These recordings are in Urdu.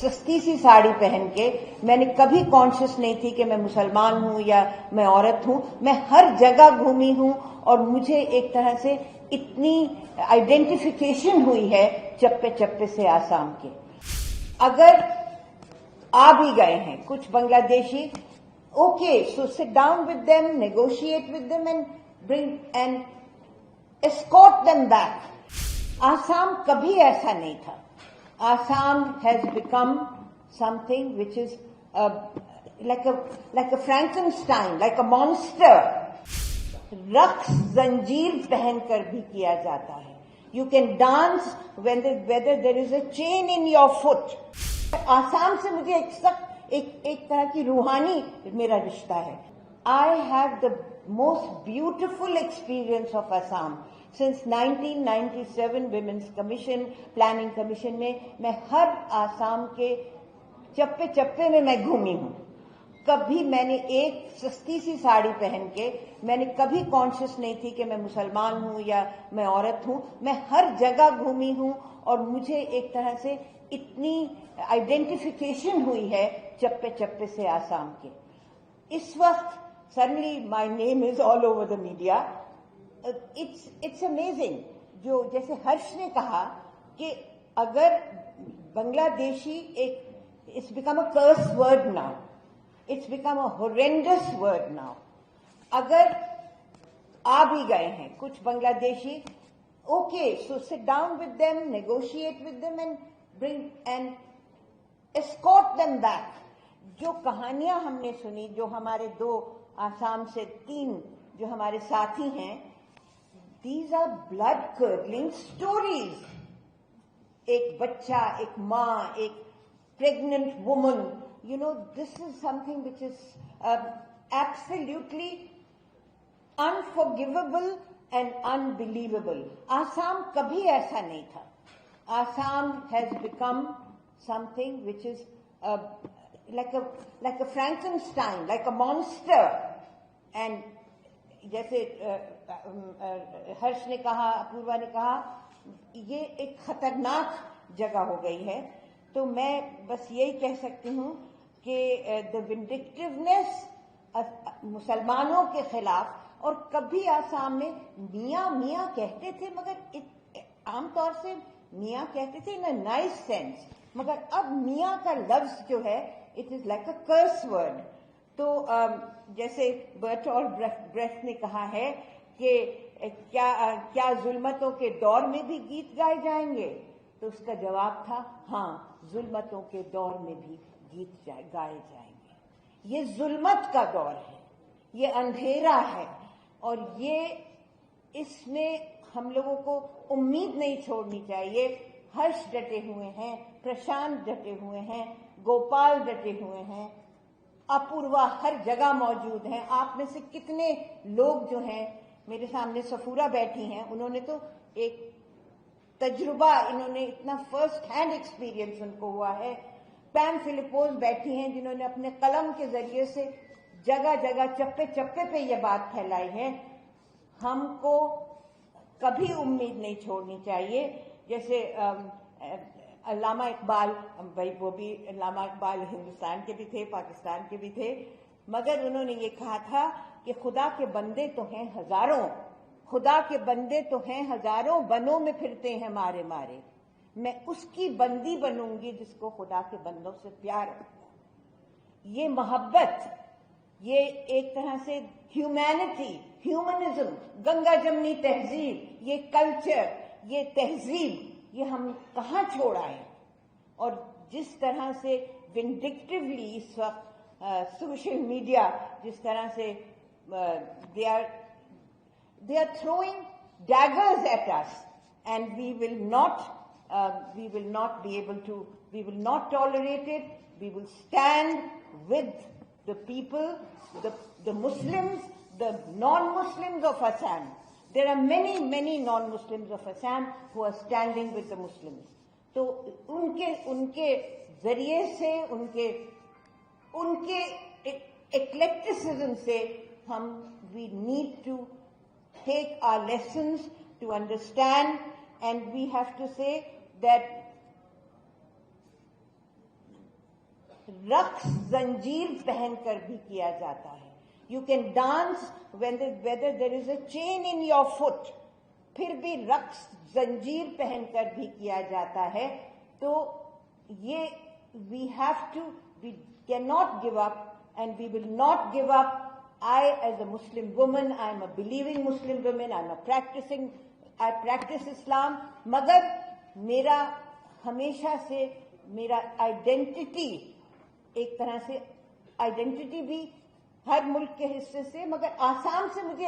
سستی سی ساڑی پہن کے میں نے کبھی کانشیس نہیں تھی کہ میں مسلمان ہوں یا میں عورت ہوں. میں ہر جگہ گھومی ہوں اور مجھے ایک طرح سے اتنی آئیڈینٹیفیکیشن ہوئی ہے چپے چپے سے آسام کے. اگر آ بھی گئے ہیں کچھ بنگلہ دیشی, okay, so sit down with them, negotiate with them and bring and escort them back. Assam کبھی ایسا نہیں تھا. Assam has become something which is like a Frankenstein, like a monster. رقص زنجیر پہن کر بھی کیا جاتا ہے. You can dance whether there is a chain in your foot. Assam سے مجھے ایک طرح کی روحانی میرا رشتہ ہے. I have the most beautiful experience of Assam. Since 1997 Women's Commission, Planning Commission میں ہر آسام کے چپے چپے میں گھومی ہوں. کبھی میں نے ایک سستی سی ساڑی پہن کے میں نے کبھی کانشیس نہیں تھی کہ میں مسلمان ہوں یا میں عورت ہوں. میں ہر جگہ گھومی ہوں اور مجھے ایک طرح سے اتنی آئیڈینٹیفیکیشن ہوئی ہے چپے چپے سے آسام کے. اس وقت suddenly my name is all over the media. It's amazing. جو جیسے ہرش نے کہا کہ اگر بنگلہ دیشی it's become a curse word now. It's become a horrendous word now. اگر آ بھی گئے ہیں کچھ بنگلہ دیشی, okay, so sit down with them, negotiate with them and bring and escort them back. جو کہانیاں ہم نے سنی, جو ہمارے 2 آسام سے 3 جو ہمارے ساتھی ہیں, these are blood curdling stories. ایک بچہ, ایک ماں, ایک pregnant woman, this is something which is absolutely unforgivable and unbelievable. Assam کبھی ایسا نہیں تھا. Assam has become something which is like a Frankenstein, like a monster. And جیسے ہرش نے کہا, اپوروا نے کہا, یہ ایک خطرناک جگہ ہو گئی ہے. تو میں بس یہی کہہ سکتی ہوں کہ the vindictiveness مسلمانوں کے خلاف, اور کبھی آسام میں میاں میاں کہتے تھے, مگر عام طور سے میاں کہتے تھے in a nice sense, مگر اب میاں کا لفظ جو ہے it is like a curse word. تو جیسے برٹولٹ بریخٹ نے کہا ہے کہ کیا ظلمتوں کے دور میں بھی گیت گائے جائیں گے, تو اس کا جواب تھا ہاں, ظلمتوں کے دور میں بھی گیت گائے جائیں گے. یہ ظلمت کا دور ہے, یہ اندھیرا ہے, اور اس میں ہم لوگوں کو امید نہیں چھوڑنی چاہیے. ہرش ڈٹے ہوئے ہیں, پرشانت ڈٹے ہوئے ہیں, گوپال ڈٹے ہوئے ہیں, اپوروا ہر جگہ موجود ہیں. آپ میں سے کتنے لوگ جو ہیں, میرے سامنے سفورہ بیٹھی ہیں, انہوں نے تو ایک تجربہ, انہوں نے اتنا فرسٹ ہینڈ ایکسپیرینس ان کو ہوا ہے. پیم فلپوز بیٹھی ہیں جنہوں نے اپنے قلم کے ذریعے سے جگہ جگہ چپے چپے پہ یہ بات پھیلائی ہے. ہم کو کبھی امید نہیں چھوڑنی چاہیے. جیسے علامہ اقبال, بھائی وہ بھی علامہ اقبال ہندوستان کے بھی تھے, پاکستان کے بھی تھے, مگر انہوں نے یہ کہا تھا کہ خدا کے بندے تو ہیں ہزاروں, خدا کے بندے تو ہیں ہزاروں, بنوں میں پھرتے ہیں مارے مارے. میں اس کی بندی بنوں گی جس کو خدا کے بندوں سے پیار ہوگا. یہ محبت, یہ ایک طرح سے ہیومینٹی, ہیومنزم, گنگا جمنی تہذیب, یہ کلچر, یہ تہذیب, یہ ہم کہاں چھوڑ آئے. اور جس طرح سے وینڈکٹیولی اس وقت سوشل میڈیا جس طرح سے they are throwing daggers at us, and we will not be able to, we will not tolerate it. We will stand with the people, the Muslims, the non-Muslims of Assam. There are many non-Muslims of Assam who are standing with the Muslims. تو ان کے ذریعے سے, ان کے ایکلیکٹسزم سے ہم we need to take our lessons to understand, and we have to say that رقص زنجیر پہن کر بھی کیا جاتا ہے. You can dance whether there is a chain in your foot, پھر بھی رقص زنجیر پہن کر بھی کیا جاتا ہے. تو یہ we have to, we cannot give up and we will not give up. I as a Muslim woman, I am a believing Muslim woman, I practice Islam, مگر میرا ہمیشہ سے میرا آئیڈینٹی ایک طرح سے آئیڈینٹی بھی ہر ملک کے حصے سے، مگر آسام سے مجھے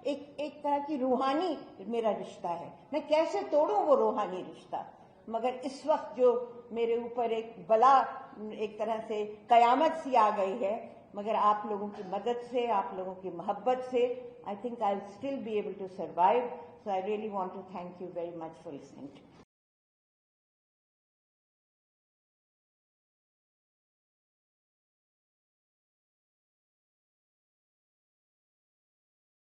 ایک طرح کی روحانی میرا رشتہ ہے. میں کیسے توڑوں وہ روحانی رشتہ؟ مگر اس وقت جو میرے اوپر ایک بلا ایک طرح سے قیامت سی آ گئی ہے، مگر آپ لوگوں کی مدد سے، آپ لوگوں کی محبت سے I think I'll still be able to survive. So I really want to thank you very much for listening to me.